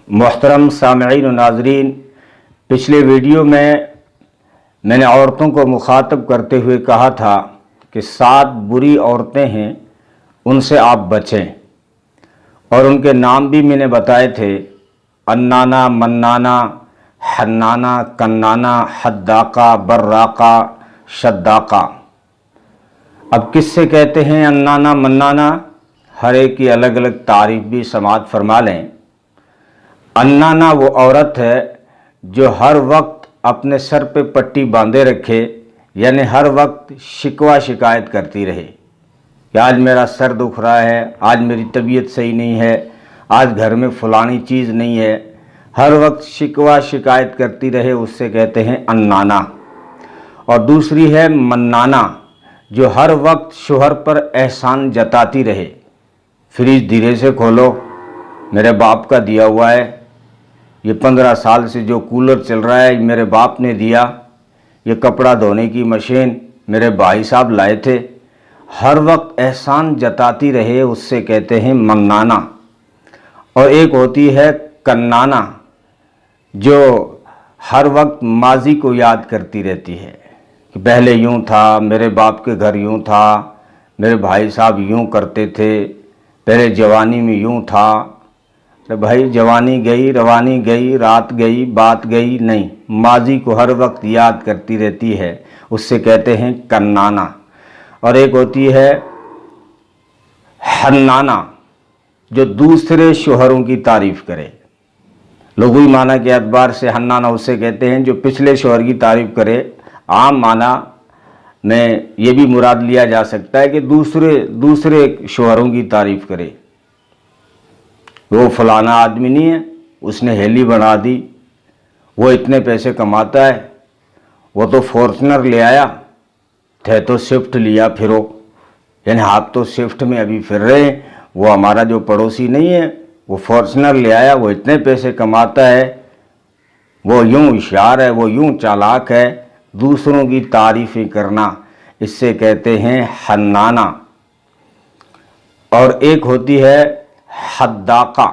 محترم سامعین و ناظرین، پچھلے ویڈیو میں نے عورتوں کو مخاطب کرتے ہوئے کہا تھا کہ 7 بری عورتیں ہیں، ان سے آپ بچیں، اور ان کے نام بھی میں نے بتائے تھے: انانہ، منانہ، حنانہ، کنانہ، حداقہ، براقہ، شداقہ۔ اب کس سے کہتے ہیں انانہ منانہ؟ ہر ایک کی الگ الگ تعریف بھی سماعت فرما لیں۔ انانہ وہ عورت ہے جو ہر وقت اپنے سر پہ پٹی باندھے رکھے، یعنی ہر وقت شکوہ شکایت کرتی رہے کہ آج میرا سر دکھ رہا ہے، آج میری طبیعت صحیح نہیں ہے، آج گھر میں فلانی چیز نہیں ہے، ہر وقت شکوہ شکایت کرتی رہے، اس سے کہتے ہیں انانہ۔ اور دوسری ہے منانہ، جو ہر وقت شوہر پر احسان جتاتی رہے: فریج دھیرے سے کھولو، میرے باپ کا دیا ہوا ہے، یہ 15 سال سے جو کولر چل رہا ہے میرے باپ نے دیا، یہ کپڑا دھونے کی مشین میرے بھائی صاحب لائے تھے، ہر وقت احسان جتاتی رہے، اس سے کہتے ہیں منانہ۔ اور ایک ہوتی ہے کنانہ، جو ہر وقت ماضی کو یاد کرتی رہتی ہے کہ پہلے یوں تھا، میرے باپ کے گھر یوں تھا، میرے بھائی صاحب یوں کرتے تھے، پہلے جوانی میں یوں تھا۔ بھائی جوانی گئی، روانی گئی، رات گئی، بات گئی نہیں، ماضی کو ہر وقت یاد کرتی رہتی ہے، اس سے کہتے ہیں کنانہ۔ اور ایک ہوتی ہے حنانہ، جو دوسرے شوہروں کی تعریف کرے۔ لغوی معنی کے اعتبار سے حنانہ اسے کہتے ہیں جو پچھلے شوہر کی تعریف کرے۔ عام معنی میں یہ بھی مراد لیا جا سکتا ہے کہ دوسرے شوہروں کی تعریف کرے۔ وہ فلانا آدمی نہیں ہے، اس نے ہیلی بنا دی، وہ اتنے پیسے کماتا ہے، وہ تو فارچونر لے آیا، تھے تو سوئفٹ لیا پھرو، یعنی آپ تو سوئفٹ میں ابھی پھر رہے ہیں، وہ ہمارا جو پڑوسی نہیں ہے وہ فارچونر لے آیا، وہ اتنے پیسے کماتا ہے، وہ یوں ہوشیار ہے، وہ یوں چالاک ہے۔ دوسروں کی تعریفیں کرنا، اس سے کہتے ہیں حنانہ۔ اور ایک ہوتی ہے حداقہ،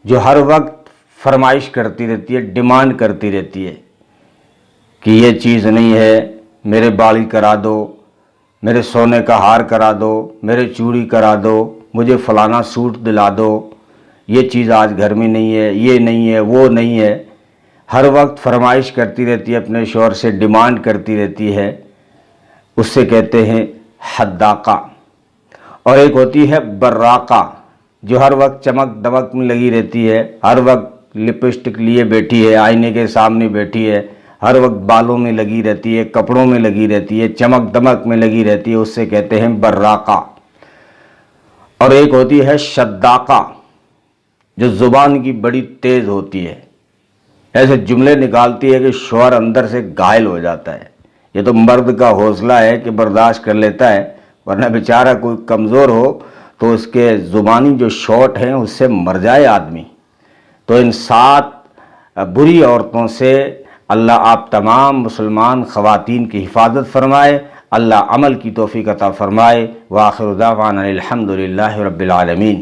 جو ہر وقت فرمائش کرتی رہتی ہے، ڈیمانڈ کرتی رہتی ہے کہ یہ چیز نہیں ہے، میرے بالی کرا دو، میرے سونے کا ہار کرا دو، میرے چوڑی کرا دو، مجھے فلانا سوٹ دلا دو، یہ چیز آج گھر میں نہیں ہے، یہ نہیں ہے، وہ نہیں ہے، ہر وقت فرمائش کرتی رہتی ہے، اپنے شوہر سے ڈیمانڈ کرتی رہتی ہے، اس سے کہتے ہیں حداقہ۔ اور ایک ہوتی ہے براقہ، جو ہر وقت چمک دمک میں لگی رہتی ہے، ہر وقت لپسٹک لیے بیٹھی ہے، آئینے کے سامنے بیٹھی ہے، ہر وقت بالوں میں لگی رہتی ہے، کپڑوں میں لگی رہتی ہے، چمک دمک میں لگی رہتی ہے، اس سے کہتے ہیں براقہ۔ اور ایک ہوتی ہے شداقہ، جو زبان کی بڑی تیز ہوتی ہے، ایسے جملے نکالتی ہے کہ شوہر اندر سے گھائل ہو جاتا ہے۔ یہ تو مرد کا حوصلہ ہے کہ برداشت کر لیتا ہے، ورنہ بیچارہ کوئی کمزور ہو تو اس کے زبانی جو شاٹ ہیں اس سے مر جائے آدمی۔ تو ان 7 بری عورتوں سے اللہ آپ تمام مسلمان خواتین کی حفاظت فرمائے، اللہ عمل کی توفیق عطا فرمائے۔ وآخر دعوانا الحمدللہ رب العالمین۔